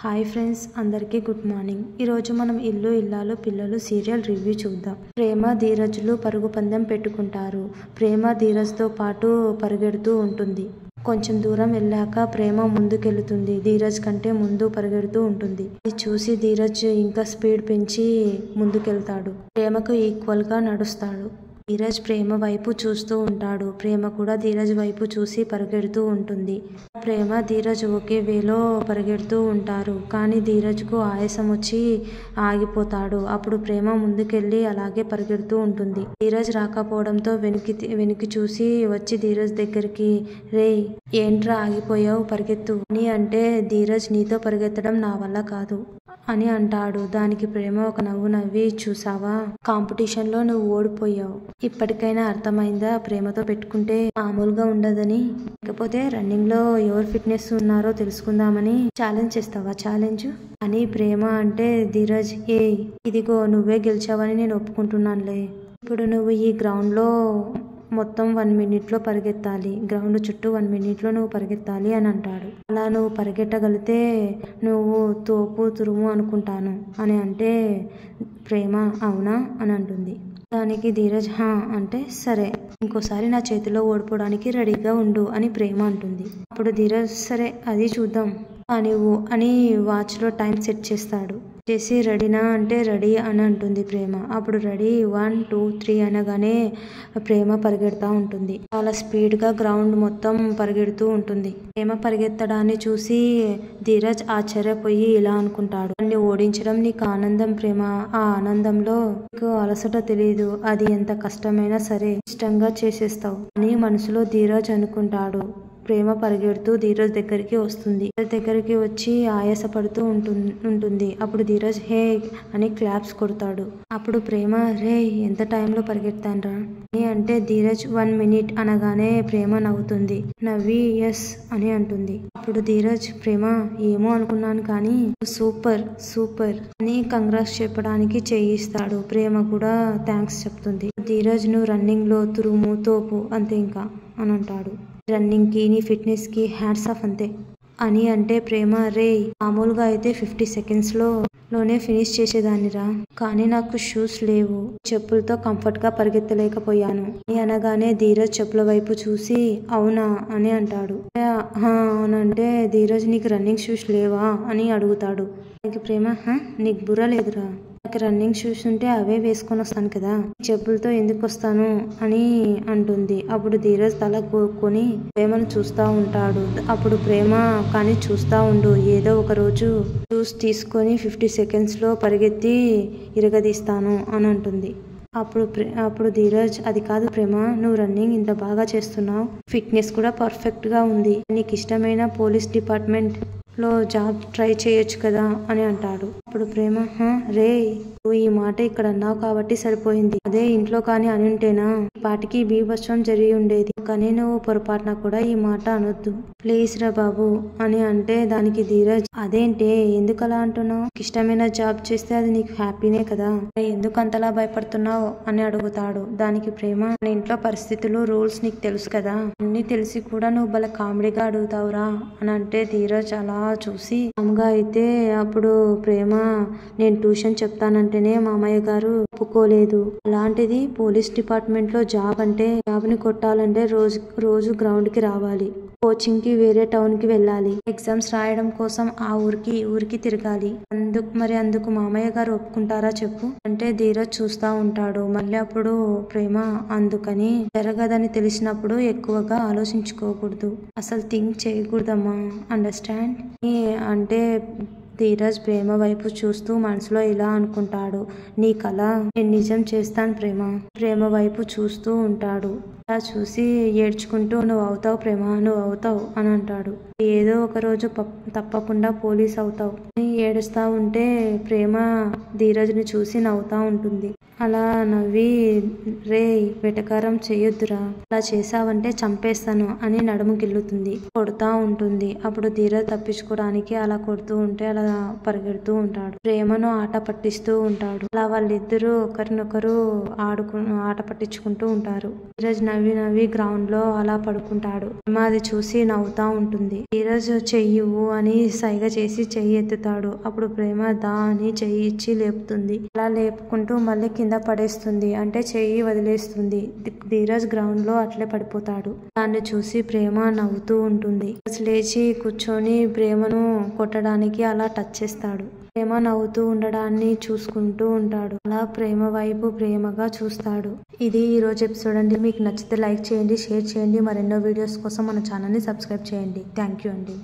Hi friends, అందరికీ good morning. ఈరోజు మనం ఇల్లు ఇల్లాలు పిల్లలు సీరియల్ రివ్యూ చూద్దాం. ప్రేమ ధీరజ్లు పరుగు పందెం పెట్టుకుంటారు. ప్రేమ ధీరజ్తో పాటు పరిగెడుతూ ఉంటుంది. కొంచెం దూరం వెళ్ళాక ప్రేమ ముందుకెళ్తుంది. ధీరజ్ కంటే ముందు పరిగెడుతూ ఉంటుంది. ఇది చూసి ధీరజ్ ఇంకా స్పీడ్ పెంచి ముందుకెళ్తాడు. ప్రేమకు ఈక్వల్ గా నడుస్తాడు. ధీరజ్ ప్రేమ వైపు చూస్తూ ఉంటాడు. ప్రేమ కూడా ధీరజ్ వైపు చూసి పరిగెడుతూ ఉంటుంది. ప్రేమ ధీరజ్ ఒకే వేలో పరిగెడుతూ ఉంటారు. కానీ ధీరజ్కు ఆయాసం వచ్చి ఆగిపోతాడు. అప్పుడు ప్రేమ ముందుకెళ్ళి అలాగే పరిగెడుతూ ఉంటుంది. ధీరజ్ రాకపోవడంతో వెనక్కి చూసి వచ్చి ధీరజ్ దగ్గరికి, రేయ్ ఏంట్రా ఆగిపోయావు, పరిగెత్తు అని అంటే, ధీరజ్ నీతో పరిగెత్తడం నా వల్ల కాదు అని అంటాడు. దానికి ప్రేమ ఒక నవ్వు నవ్వి, చూసావా, కాంపిటీషన్ లో నువ్వు ఓడిపోయావు. ఇప్పటికైనా అర్థమైందా, ప్రేమతో పెట్టుకుంటే మామూలుగా ఉండదని. లేకపోతే రన్నింగ్ లో ఎవరు ఫిట్నెస్ ఉన్నారో తెలుసుకుందామని ఛాలెంజ్ చేస్తావా, ఛాలెంజ్ అని ప్రేమ అంటే, ధీరజ్ ఇదిగో నువ్వే గెలిచావని నేను ఒప్పుకుంటున్నానులే. ఇప్పుడు నువ్వు ఈ గ్రౌండ్ లో మొత్తం 1 minute లో పరిగెత్తాలి. గ్రౌండ్ చుట్టూ 1 minute లో నువ్వు పరిగెత్తాలి అని అంటాడు. అలా నువ్వు పరిగెట్టగలిగితే నువ్వు తోపు తురుము అనుకుంటాను అని అంటే, ప్రేమ అవునా అని అంటుంది. దానికి ధీరజ్ హా అంటే, సరే ఇంకోసారి నా చేతిలో ఓడిపోవడానికి రెడీగా ఉండు అని ప్రేమ అంటుంది. అప్పుడు ధీరజ్ సరే అది చూద్దాం అని వాచ్ లో టైం సెట్ చేస్తాడు. చేసి రెడీనా అంటే రెడీ అని అంటుంది ప్రేమ. అప్పుడు రెడీ 1 2 3 అనగానే ప్రేమ పరిగెడతా ఉంటుంది. చాలా స్పీడ్ గా గ్రౌండ్ మొత్తం పరిగెడుతూ ఉంటుంది. ప్రేమ పరిగెత్తడాన్ని చూసి ధీరజ్ ఆశ్చర్యపోయి ఇలా అనుకుంటాడు, నన్ను ఓడించడం నీకు ఆనందం ప్రేమ, ఆ ఆనందంలో నీకు అలసట తెలియదు. అది ఎంత కష్టమైనా సరే ఇష్టంగా చేసేస్తావు అని మనసులో ధీరజ్ అనుకుంటాడు. ప్రేమ పరిగెడుతూ ధీరజ్ దగ్గరికి వస్తుంది. దగ్గరికి వచ్చి ఆయాసపడుతూ ఉంటుంది. అప్పుడు ధీరజ్ హే అని క్లాప్స్ కొడతాడు. అప్పుడు ప్రేమ రే ఎంత టైంలో పరిగెత్తాన్రా అని అంటే, ధీరజ్ 1 minute అనగానే ప్రేమ నవ్వుతుంది. నవ్వి ఎస్ అని అంటుంది. అప్పుడు ధీరజ్ ప్రేమ ఏమో అనుకున్నాను కానీ సూపర్ సూపర్ అని కంగ్రాట్స్ చెప్పడానికి చేయిస్తాడు. ప్రేమ కూడా థ్యాంక్స్ చెప్తుంది. ధీరజ్ నువ్వు రన్నింగ్ లో తురుము తోపు అంతే ఇంకా అని అంటాడు. రన్నింగ్ కి నీ ఫిట్నెస్ కి హ్యాట్స్ ఆఫ్ అంతే అని అంటే, ప్రేమ రే మామూలుగా అయితే 50 seconds లోనే ఫినిష్ చేసేదాన్నిరా, కానీ నాకు షూస్ లేవు, చెప్పులతో కంఫర్ట్ గా పరిగెత్తలేకపోయాను అని అనగానే ధీరజ్ చెప్పుల వైపు చూసి అవునా అని అంటాడు. అనంటే ధీరజ్ నీకు రన్నింగ్ షూస్ లేవా అని అడుగుతాడు. నీకు ప్రేమ నీకు బుర్ర లేదురా, నాకు రన్నింగ్ షూస్ ఉంటే అవే వేసుకొని వస్తాను కదా, చెప్పులతో ఎందుకు వస్తాను అని అంటుంది. అప్పుడు ధీరజ్ తల కోరుకొని ప్రేమను చూస్తా ఉంటాడు. అప్పుడు ప్రేమ కానీ చూస్తా ఉండు, ఏదో ఒక రోజు షూస్ తీసుకొని 50 seconds లో పరిగెత్తి ఇరగదీస్తాను అని అంటుంది. అప్పుడు ధీరజ్ అది కాదు ప్రేమ, నువ్వు రన్నింగ్ ఇంత బాగా చేస్తున్నావు, ఫిట్నెస్ కూడా పర్ఫెక్ట్ గా ఉంది, నీకు ఇష్టమైన పోలీస్ డిపార్ట్మెంట్ లో జాబ్ ట్రై చేయొచ్చు కదా అని అంటాడు. అప్పుడు ప్రేమ రే నువ్వు ఈ మాట ఇక్కడ అన్నావు కాబట్టి సరిపోయింది, అదే ఇంట్లో కానీ అని ఉంటేనా ఈ పాటికి బీభత్సం జరిగి ఉండేది, కానీ నువ్వు పొరపాటున కూడా ఈ మాట అనొద్దు ప్లీజ్ రా బాబు అని అంటే, దానికి ధీరజ్ అదేంటే ఎందుకు అలా అంటున్నావు, ఇష్టమైన జాబ్ చేస్తే అది నీకు హ్యాపీనే కదా, ఎందుకు అంతలా భయపడుతున్నావు అని అడుగుతాడు. దానికి ప్రేమ మన ఇంట్లో పరిస్థితులు రూల్స్ నీకు తెలుసు కదా, అన్ని తెలిసి కూడా నువ్వు భలే కామెడీగా అడుగుతావురా అని అంటే, ధీరజ్ అలా చూసి మామగా అయితే అప్పుడు ప్రేమ నేను ట్యూషన్ చెప్తానంటేనే మామయ్య గారు ఒప్పుకోలేదు, అలాంటిది పోలీస్ డిపార్ట్మెంట్ లో జాబ్ అంటే జాబ్ని కొట్టాలంటే రోజు గ్రౌండ్ కి రావాలి, కోచింగ్ కి వేరే టౌన్ కి వెళ్ళాలి, ఎగ్జామ్స్ రాయడం కోసం ఆ ఊరికి తిరగాలి, అందుకు మామయ్య గారు ఒప్పుకుంటారా చెప్పు అంటే ధీరజ్ చూస్తా ఉంటాడు. మళ్ళీ అప్పుడు ప్రేమ అందుకని జరగదని తెలిసినప్పుడు ఎక్కువగా ఆలోచించుకోకూడదు, అసలు థింక్ చేయకూడదమ్మా, అండర్స్టాండ్ అంటే ధీరజ్ ప్రేమ వైపు చూస్తూ మనసులో ఇలా అనుకుంటాడు, నీ కల నేను నిజం చేస్తాను ప్రేమ వైపు చూస్తూ ఉంటాడు. అలా చూసి ఏడ్చుకుంటూ నువ్వు అవుతావు ప్రేమ, నువ్వు అవుతావు అని అంటాడు. ఏదో ఒక రోజు తప్పకుండా పోలీస్ అవుతావు అని ఏడుస్తా ఉంటే ప్రేమ ధీరజ్ని చూసి నవ్వుతా ఉంటుంది. అలా నవ్వి రే వెటకారం చెయ్యొద్దురా, అలా చేసావంటే చంపేస్తాను అని నడుము గిల్లుతుంది, కొడుతా ఉంటుంది. అప్పుడు ధీరజ్ తప్పించుకోవడానికి అలా కొడుతూ ఉంటే అలా పరిగెడుతూ ఉంటాడు. ప్రేమను ఆట పట్టిస్తూ ఉంటాడు. అలా వాళ్ళిద్దరూ ఒకరినొకరు ఆట పట్టించుకుంటూ ఉంటారు. ధీరజ్ నవ్వి గ్రౌండ్ లో అలా పడుకుంటాడు. ప్రేమ అది చూసి నవ్వుతా ఉంటుంది. ధీరజ్ చెయ్యివు అని సైగ చేసి చెయ్యి ఎత్తుతాడు. అప్పుడు ప్రేమ దా అని చెయ్యి ఇచ్చి లేపుతుంది. అలా లేపుకుంటూ మళ్ళీ కింద పడేస్తుంది. అంటే చెయ్యి వదిలేస్తుంది. ధీరజ్ గ్రౌండ్ లో అట్లే పడిపోతాడు. దాన్ని చూసి ప్రేమ నవ్వుతూ ఉంటుంది. లేచి కూర్చొని ప్రేమను కొట్టడానికి అలా టచ్ చేస్తాడు. ప్రేమ నవ్వుతూ ఉండడాన్ని చూసుకుంటూ ఉంటాడు. అలా ప్రేమ వైపు ప్రేమగా చూస్తాడు. ఇది ఈరోజు ఎపిసోడ్ అండి. మీకు నచ్చితే లైక్ చేయండి, షేర్ చేయండి. మరెన్నో వీడియోస్ కోసం మన ఛానల్ని సబ్స్క్రైబ్ చేయండి. థ్యాంక్ యూ అండి.